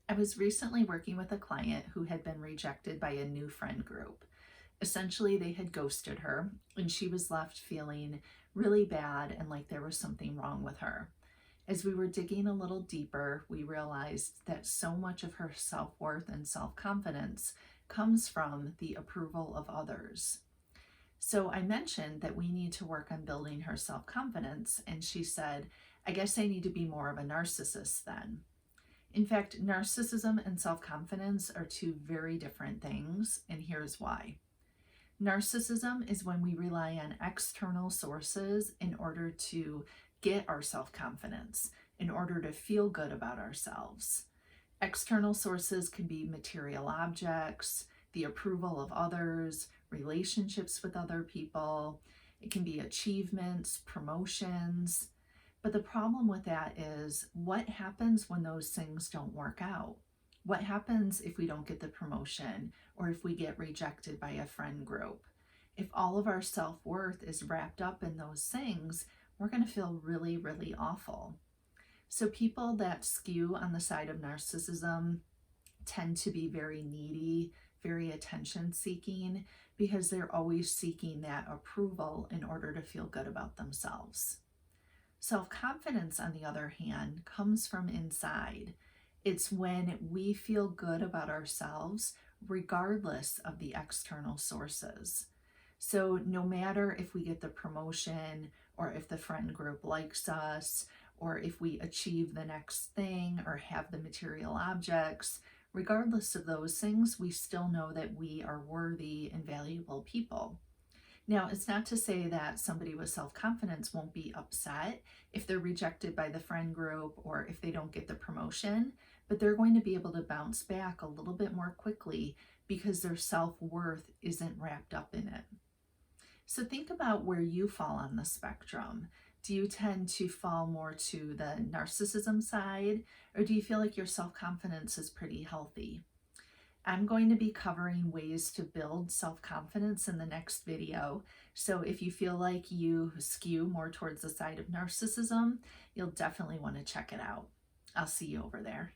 I was recently working with a client who had been rejected by a new friend group. Essentially, they had ghosted her, and she was left feeling really bad and like there was something wrong with her. As we were digging a little deeper, we realized that so much of her self worth and self confidence comes from the approval of others. So I mentioned that we need to work on building her self confidence, and she said, I guess I need to be more of a narcissist then. In fact, narcissism and self confidence are two very different things, and here's why. Narcissism is when we rely on external sources in order to get our self confidence, in order to feel good about ourselves. External sources can be material objects, the approval of others, relationships with other people. It can be achievements, promotions. But the problem with that is what happens when those things don't work out? What happens if we don't get the promotion or if we get rejected by a friend group? If all of our self worth is wrapped up in those things, we're going to feel really, really awful. So, people that skew on the side of narcissism tend to be very needy, very attention seeking, because they're always seeking that approval in order to feel good about themselves. Self confidence, on the other hand, comes from inside. It's when we feel good about ourselves, regardless of the external sources. So, no matter if we get the promotion, or if the friend group likes us, or if we achieve the next thing, or have the material objects, regardless of those things, we still know that we are worthy and valuable people. Now, it's not to say that somebody with self confidence won't be upset if they're rejected by the friend group or if they don't get the promotion, but they're going to be able to bounce back a little bit more quickly because their self worth isn't wrapped up in it. So, think about where you fall on the spectrum. Do you tend to fall more to the narcissism side, or do you feel like your self confidence is pretty healthy? I'm going to be covering ways to build self-confidence in the next video. So if you feel like you skew more towards the side of narcissism, you'll definitely want to check it out. I'll see you over there.